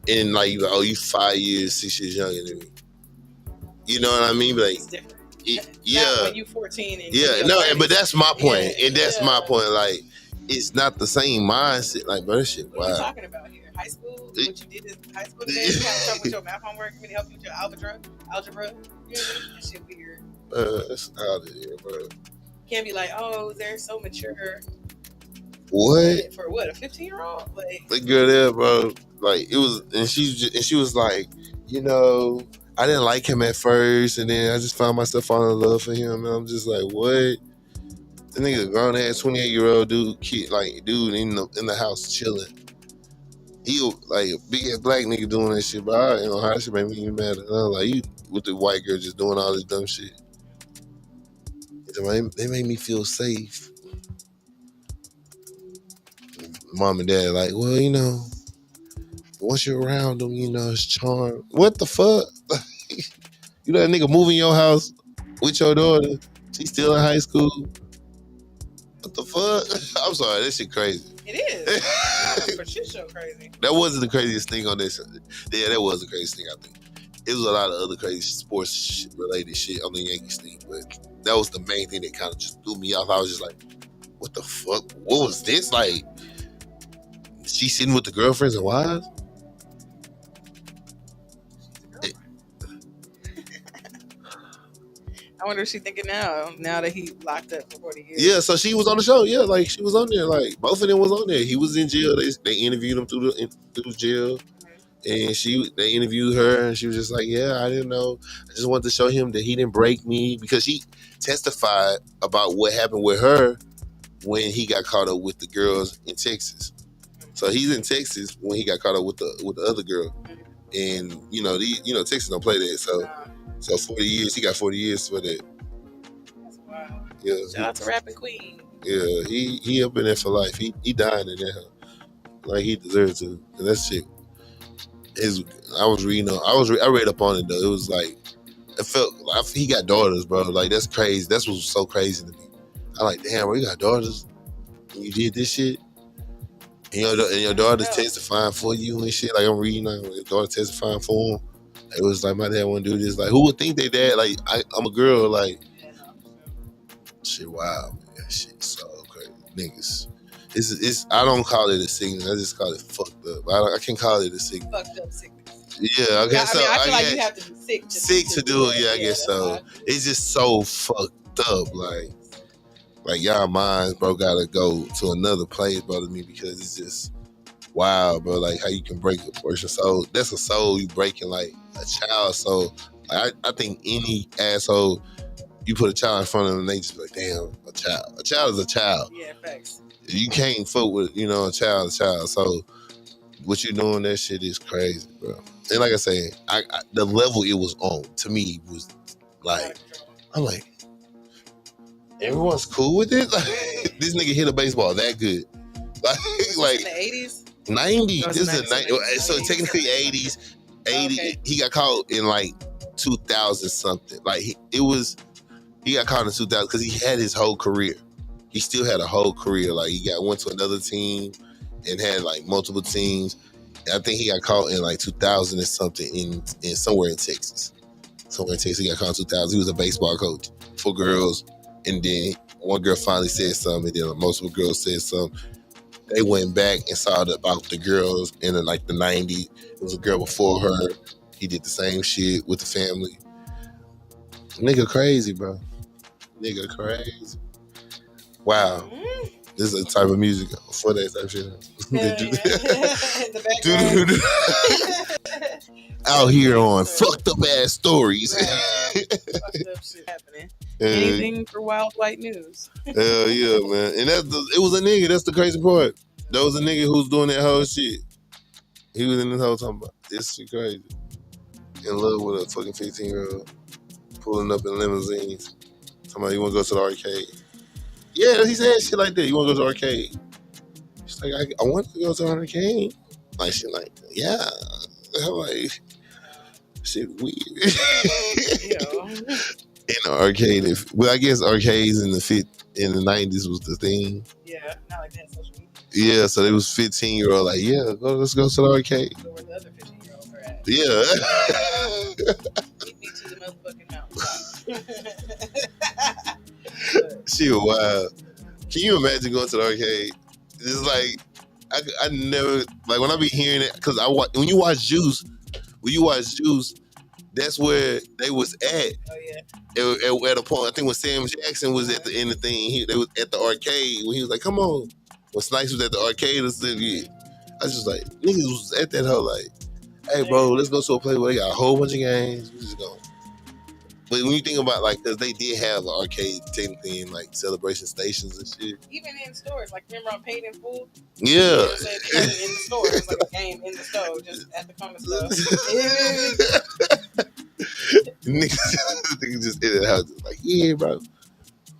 and, like, you 5 years, 6 years younger than me. You know what I mean? Like, it's different. Yeah. When you 14 and but that's my point. And that's my point. Like, it's not the same mindset. Like, bro, that shit wild. What are you talking about here? High school? What you did in high school today? You had to talk with your math homework? You mean to help you with your algebra? You know, that shit weird. That's out of here, bro. Can't be like, oh, they're so mature. What? For what? A 15-year-old? Like, the girl there, bro. Like, it was, and she was like, you know, I didn't like him at first, and then I just found myself falling in love for him, and I'm just like, what? The nigga, grown ass 28-year-old dude in the house chilling. He like a big ass black nigga doing that shit, but I, you know, how that shit make me even mad. And I was like, you with the white girl just doing all this dumb shit. They made me feel safe. Mom and dad like, well, you know, once you're around them, you know, it's charm. What the fuck? You let a nigga move in your house with your daughter. She's still in high school. What the fuck? I'm sorry, that shit crazy. It is. For shit show crazy. That wasn't the craziest thing on this. Yeah, that was the craziest thing, I think. It was a lot of other crazy sports related shit on the Yankees team, but that was the main thing that kind of just threw me off. I was just like, what the fuck? What was this? Like, she sitting with the girlfriends and wives? I wonder what she's thinking now that he locked up for 40 years. Yeah, so she was on the show. Yeah, like, she was on there. Like, both of them was on there. He was in jail. They interviewed him through jail. And they interviewed her, and she was just like, yeah, I didn't know. I just wanted to show him that he didn't break me, because she testified about what happened with her when he got caught up with the girls in Texas. So he's in Texas when he got caught up with the other girl. And, you know, Texas don't play that. So 40 years, he got 40 years for that. That's wild. Yeah. Shout out to Rapping Queen. Yeah, he up in there for life. He dying in there. Like, he deserves to. And that shit. I read up on it though. It was like, it felt like he got daughters, bro. Like, that's crazy. That's what's so crazy to me. I like, damn, bro, you got daughters and you did this shit, and your daughter's testifying for you and shit. Like, I'm reading, like, your daughter testifying for him. It was like, my dad want to do this. Like, who would think they dad? Like, I'm a girl. Like, shit, wow, man. That shit so crazy, niggas. It's I don't call it a sickness. I just call it fucked up. I can't call it a sickness. Fucked up sickness. Yeah, I guess so. I feel like you have to be sick. Sick to do it. Yeah, I guess so. It's just so fucked up. Like y'all minds, bro, gotta go to another place, bro, to me, because it's just wild, bro. Like, how you can break a person's soul. That's a soul you breaking, like a child's soul. Like, I think any asshole, you put a child in front of them, and they just be like, damn, a child. A child is a child. Yeah, facts. You can't fuck with, you know, a child. So what you doing, that shit is crazy, bro. And like I say, the level it was on, to me, was like, I'm like, everyone's cool with it? Like, this nigga hit a baseball that good. Like in the 80s? 90s. This is the 90s. So technically 80s. 80. Okay. He got caught in like 2000 something. Like, he got caught in 2000 because he had his whole career. He still had a whole career. Like, he went to another team and had like multiple teams. And I think he got caught in like 2000 or something in somewhere in Texas. Somewhere in Texas, he got caught in 2000. He was a baseball coach for girls. And then one girl finally said something, and then multiple girls said something. They went back and saw about the girls in like the 90s. It was a girl before her. He did the same shit with the family. Nigga crazy, bro. Nigga crazy. Wow. This is the type of music for that type of shit. Out here on fucked up ass stories. Fucked up shit happening. Anything for wild white news. Hell yeah, man. And it was a nigga. That's the crazy part. That was a nigga who was doing that whole shit. He was in this whole talking about this shit crazy. In love with a fucking 15-year-old. Pulling up in limousines. Talking about you want to go to the arcade. Yeah, he said shit like that. You want to go to the arcade? She's like, I want to go to the arcade. Like, shit like, yeah. I'm like, shit weird. In the arcade. I guess arcades in the 90s was the thing. Yeah, not like that social media. Yeah, so it was 15-year-old like, yeah, let's go to the arcade. So where the other 15-year-olds are at. Yeah. Beat me to the motherfucking mountain. She was wild. Can you imagine going to the arcade? It's like, I never, like when I be hearing it, because when you watch Juice, that's where they was at. Oh yeah. At a point, I think when Sam Jackson was at the end of the thing, they was at the arcade when he was like, "Come on." When Snipes was at the arcade, I was just like, niggas was at that hoe like, "Hey, bro, let's go to a place where they got a whole bunch of games. We just go." But when you think about like, because they did have an arcade technically in like Celebration stations and shit. Even in stores, like remember on Paid in Full? Yeah. You know what I'm saying? In the store, it's like a game in the store, just at the corner store. Niggas just in the house, like, yeah, bro.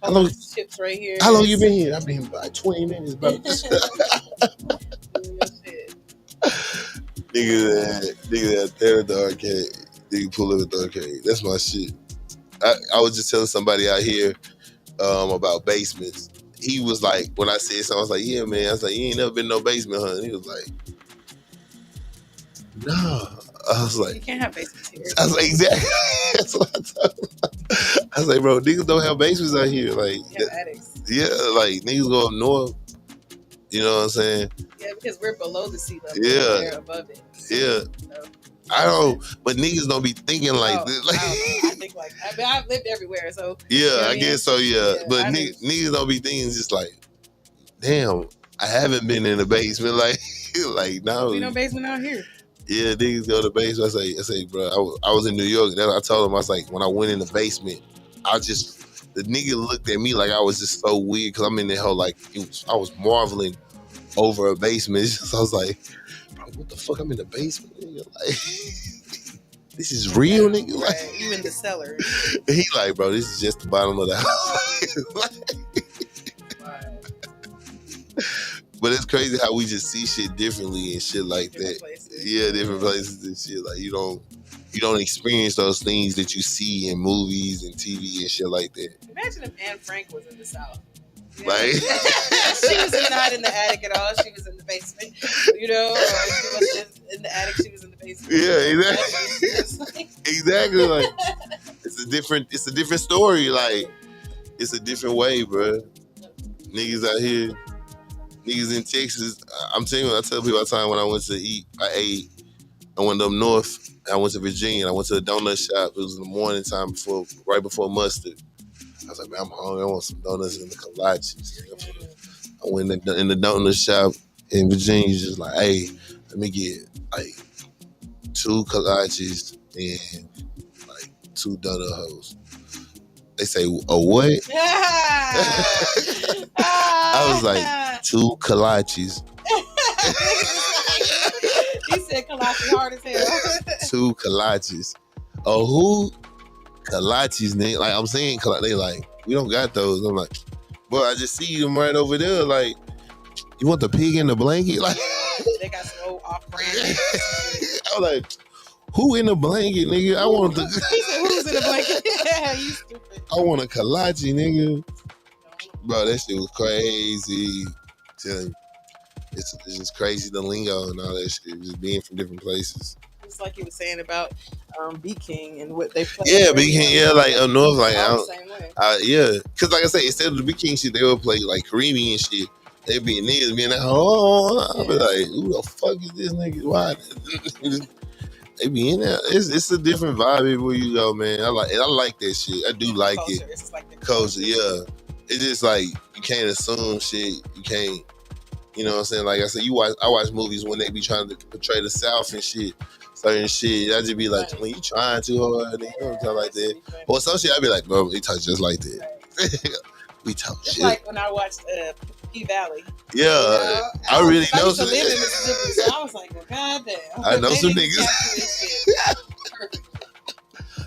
How long? Chips right here. How long you been here? I've been here for like 20 minutes, bro. Nigga that there at the arcade. Nigga pull up at the arcade. That's my shit. I was just telling somebody out here about basements. He was like, when I said something, I was like, yeah, man. I was like, you ain't never been in no basement, huh? And he was like, no. I was like, you can't have basements here. I was like, exactly. That's what I told him. I was like, bro, niggas don't have basements out here. Like, attics. Yeah, like niggas go up north. You know what I'm saying? Yeah, because we're below the sea level. Yeah. They're above it. Yeah. So, I don't, but niggas don't be thinking like this. Like, I think like, I've lived everywhere, so. Yeah, you know I guess so, yeah. But niggas don't be thinking just like, damn, I haven't been in the basement. Like no. We no basement out here. Yeah, niggas go to the basement. I say, bro, I was in New York. And I told him, I was like, when I went in the basement, the nigga looked at me like I was just so weird because I'm in there whole like, I was marveling over a basement. So I was like, bro, what the fuck? I'm in the basement, nigga. Like, this is real, nigga. Like, right. You in the cellar. He like, bro, this is just the bottom of the house. But it's crazy how we just see shit differently and shit like different that. Places. Yeah, different places and shit. Like you don't experience those things that you see in movies and TV and shit like that. Imagine if Anne Frank was in the South. You know? Like she was not in the attic at all. She was in the basement. You know, or she was in the attic. She was in the basement. Yeah, exactly. Exactly. Like it's a different story. Like it's a different way, bro. Niggas out here. Niggas in Texas, I'm telling you, I tell people all the time when I went to eat, I went up north, I went to Virginia, I went to a donut shop. It was in the morning time right before mustard. I was like, man, I'm hungry, I want some donuts and the kolaches. I went in the donut shop in Virginia, just like, hey, let me get like 2 kolaches and like 2 donut hoes. They say, a what? I was like, 2 kolaches. He said kolaches hard as hell. 2 kolaches. Oh, who? Kolaches, nigga. Like, I'm saying, they like, we don't got those. I'm like, bro, I just see them right over there. Like, you want the pig in the blanket? Like, they got some old off-brand. I was like, who in the blanket, nigga? I want the. He said, who's in the blanket? Yeah, you stupid. I want a kolache, nigga. Bro, that shit was crazy. It's just crazy, the lingo and all that shit. Just being from different places. It's like you were saying about B King and what they play. Yeah, B King, yeah, like up north, like the same way. Yeah, because like I say, instead of the B King shit, they would play like Caribbean shit. They be niggas being like, oh, I'll be like, who the fuck is this nigga? Why? They be in there. It's a different vibe everywhere you go, man. I like that shit. I do like culture. it. It's just like the culture, yeah. It's just like you can't assume shit. You can't, you know what I'm saying? Like I said, I watch movies when they be trying to portray the South and shit. Certain shit. I just be like, when you trying too hard, you know, talk like that. Or some shit, I be like, bro, they talk just like that. We talk it's shit. like when I watched P Valley. Yeah, I really know some niggas. I used to live in Mississippi, so I was like, well, goddamn. I know some niggas.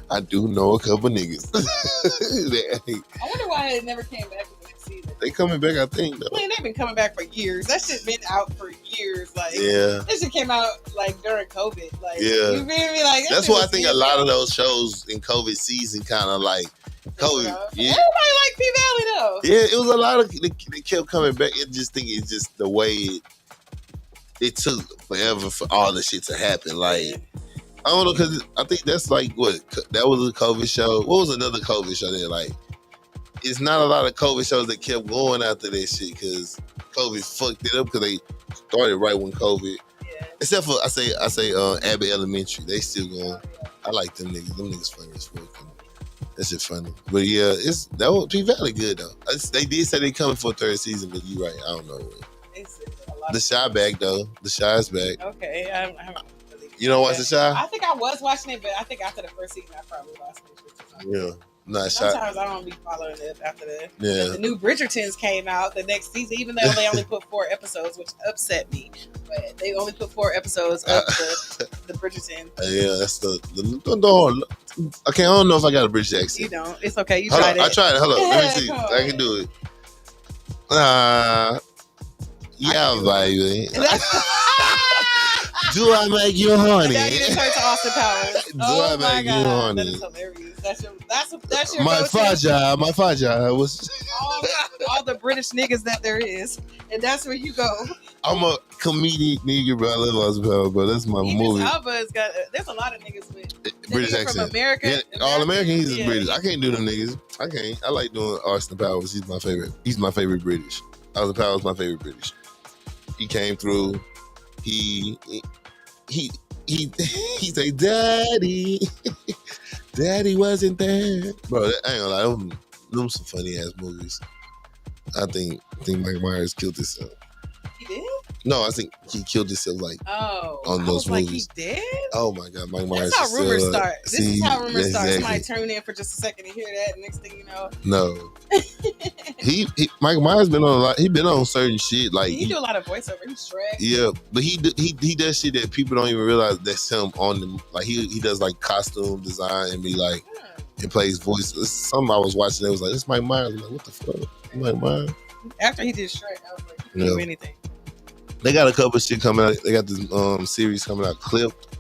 I do know a couple niggas. I wonder why it never came back for the next season. They coming back, I think, though. Man, they've been coming back for years. That shit been out for years. Like, yeah. That shit came out like during COVID. Like, yeah. You feel me? Like, that's why I think a lot of those shows in COVID season kind of like COVID. Yeah. Everybody liked P Valley though. Yeah, it was a lot of they kept coming back. I just think it's just the way it took forever for all the shit to happen. Like, I don't know, because I think that's like what that was a COVID show. What was another COVID show there? Like, it's not a lot of COVID shows that kept going after that shit because COVID fucked it up because they started right when COVID. Yeah. Except for I say Abbott Elementary, they still going. I like them niggas. Them niggas funny as fuck. That shit funny. But yeah, that was P Valley good though. They did say they coming for a third season, but you right. I don't know when. The Shy back though. The Shy's back. Okay, I haven't really. You don't watch The Shy? I think I was watching it, but I think after the first season, I probably lost it. Yeah. Not Sometimes I don't be following it after that. Yeah. The new Bridgertons came out the next season, even though they only put 4 episodes, which upset me. But they only put 4 episodes of the Bridgerton. Yeah, that's okay, I don't know if I got a British accent. You don't. It's okay. You tried it. I tried it. Hold on. Let me see. I can do it. Yeah, baby. Do I make you horny? Now you just heard to Austin Powers. Do I make you horny? That is hilarious. That's your my faja was all the British niggas that there is, and that's where you go. I'm a comedic nigga, bro. I love Austin Powers, bro. That's my movie. Alba's got. There's a lot of niggas with British accent from America. Yeah, all American. He's British. I can't do them niggas. I can't. I like doing Austin Powers. He's my favorite. He's my favorite British. Austin Powers my favorite British. He came through. He said, "Daddy, Daddy wasn't there." Bro, I ain't gonna lie, them some funny ass movies. I think Mike Myers killed himself. He did? No, I think he killed himself on those movies. Like he did? Oh my God, Mike Myers. That's how rumors start. This is how rumors start. Exactly. Somebody tune in for just a second and hear that, and next thing you know. No. Mike Myers been on a lot. He been on certain shit. Like he do a lot of voiceover. He's Shrek. Yeah, but he does shit that people don't even realize that's him on them. Like he does like costume design and be like, and plays voice. Something I was watching, it was like, this Mike Myers. I'm like, what the fuck? Mike Myers. After he did Shrek, I was like, he can do anything. They got a couple of shit coming out. They got this series coming out, Clipped,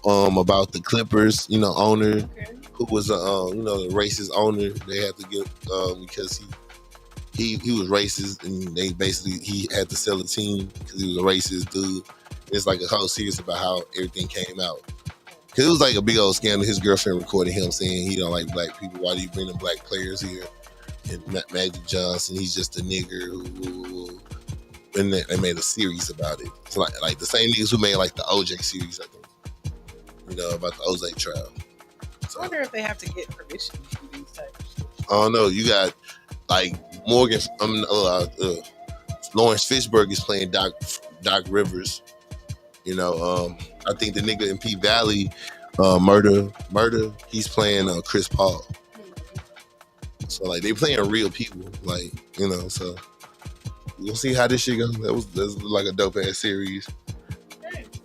about the Clippers, owner who was the racist owner. They had to get because he was racist, and he had to sell the team because he was a racist dude. It's like a whole series about how everything came out. Cause it was like a big old scandal. His girlfriend recorded him saying he don't like black people. Why do you bring the black players here? And Magic Johnson, he's just a nigger. And they made a series about it. It's like the same niggas who made like the OJ series, I think. About the OJ trial. So, I wonder if they have to get permission to do these types of shit. I don't know. You got like Morgan. Lawrence Fishburne is playing Doc Rivers. I think the nigga in P Valley, Murder. He's playing Chris Paul. So like they playing real people, so. We'll see how this shit goes. That's like a dope ass series.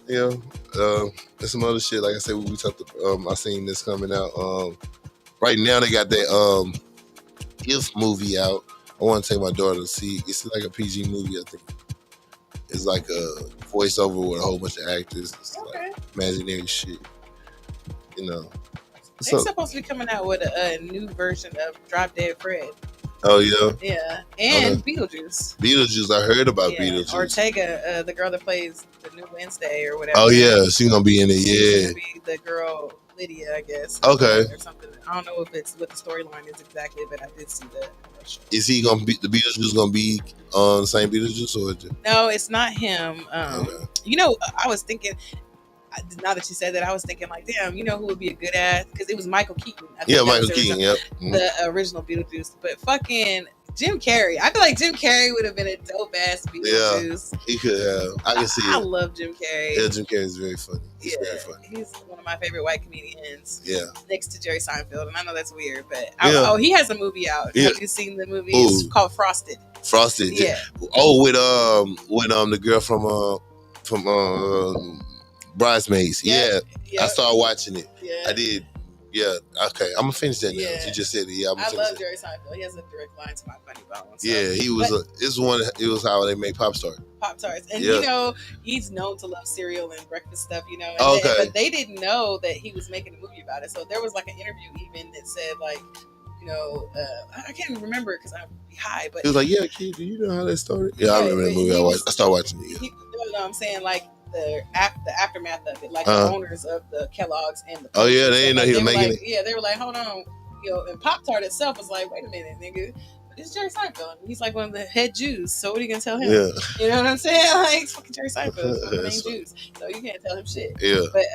There's some other shit. Like I said, we talked. I seen this coming out. Right now they got that If movie out. I want to take my daughter to see. It's like a PG movie. I think it's like a voiceover with a whole bunch of actors. It's like imaginary shit. They're supposed to be coming out with a new version of Drop Dead Fred. Oh yeah. Yeah, and Beetlejuice. I heard about Beetlejuice. Ortega, the girl that plays the new Wednesday or whatever. Oh yeah, she's gonna be in it. She's gonna be the girl Lydia, I guess. Okay. Or something. I don't know if it's what the storyline is exactly, but I did see that. Is he gonna be the Beetlejuice? Gonna be on the same Beetlejuice or? No, it's not him. I was thinking. now that you said that, I was thinking like, damn, you know who would be a good ass? Because it was Michael Keaton. Michael Keaton. Yep. The original Beetlejuice, but fucking Jim Carrey. I feel like Jim Carrey would have been a dope ass Beetlejuice. Yeah, he could have. I can see it. I love Jim Carrey. Yeah, Jim Carrey is very funny. He's very funny. He's one of my favorite white comedians. Yeah. Next to Jerry Seinfeld, and I know that's weird, but he has a movie out. Yeah. Have you seen the movie? Ooh. It's called Frosted. Frosted. Yeah. Oh, with the girl from Bridesmaids. Yeah. I started watching it. Yeah. I did. Yeah. Okay. I'm gonna finish that now. You just said it. Yeah. I love Jerry Seinfeld. He has a direct line to my funny bone. So. Yeah. He was. It was how they made Pop Tarts. And you know, he's known to love cereal and breakfast stuff. You know. And but they didn't know that he was making a movie about it. So there was like an interview even that said like, you know, I can't even remember it because I'm high. But he was like, "Yeah, kid, do you know how that started?" Yeah, I remember that movie. I started watching it. Yeah. I'm saying like. The aftermath of it, like the owners of the Kellogg's and the they didn't know he was making it. Yeah, they were like, hold on, and Pop Tart itself was like, wait a minute, nigga, but it's Jerry Seinfeld. He's like one of the head Jews, so what are you gonna tell him? Yeah. You know what I'm saying? Like, it's fucking Jerry Seinfeld, one of the main Jews, so you can't tell him shit. Yeah. But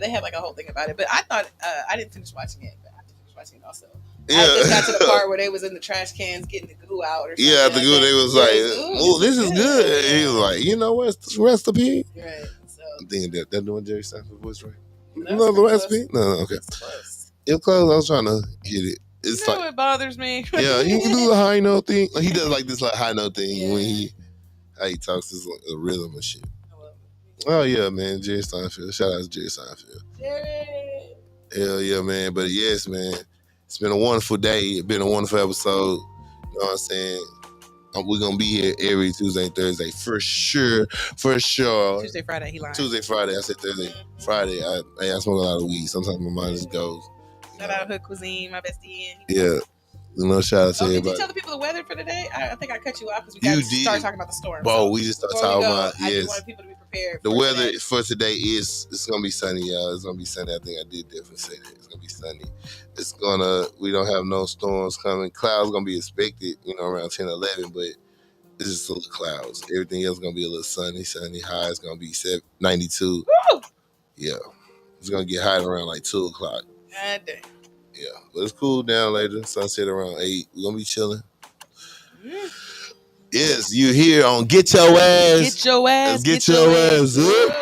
they had like a whole thing about it. But I thought I didn't finish watching it, but I finished watching it also. Yeah. I just got to the part where they was in the trash cans getting the goo out or something. Yeah, the goo, they was like, "Oh, this is good." He was like, "You know what's the recipe?" Right. So I'm thinking that doing Jerry Seinfeld voice right. You know the recipe? No, okay. It's close. I was trying to get it. It's like it bothers me. Yeah, he can do the high note thing. Like, he does like this like high note thing when he talks this like, a rhythm and shit. Oh yeah, man, Jerry Seinfeld. Shout out to Jerry Seinfeld. Jerry. Hell yeah, man. But yes, man. It's been a wonderful day. It's been a wonderful episode. You know what I'm saying? We're going to be here every Tuesday and Thursday for sure. For sure. Tuesday, Friday, he lied. Tuesday, Friday. I said Thursday. Friday, I smoke a lot of weed. Sometimes my mind just goes. Shout out Hood Cuisine, my bestie. Yeah. Shout out to everybody. Did you tell the people the weather for today? I think I cut you off because we got to start talking about the storm. Bro, we just started talking about, I just wanted people to be prepared. The weather for today it's going to be sunny, y'all. It's going to be sunny. I think I did definitely say that. It's going to be sunny. We don't have no storms coming. Clouds going to be expected, around 10, 11, but it's just a little clouds. Everything else is going to be a little sunny. High is going to be 92. Woo! Yeah. It's going to get hot around like 2 o'clock. God damn. Yeah, but it's cool down later. Sunset around 8. We're going to be chilling. Yes, you here on Getcho Azz. Get your ass. Get your ass up.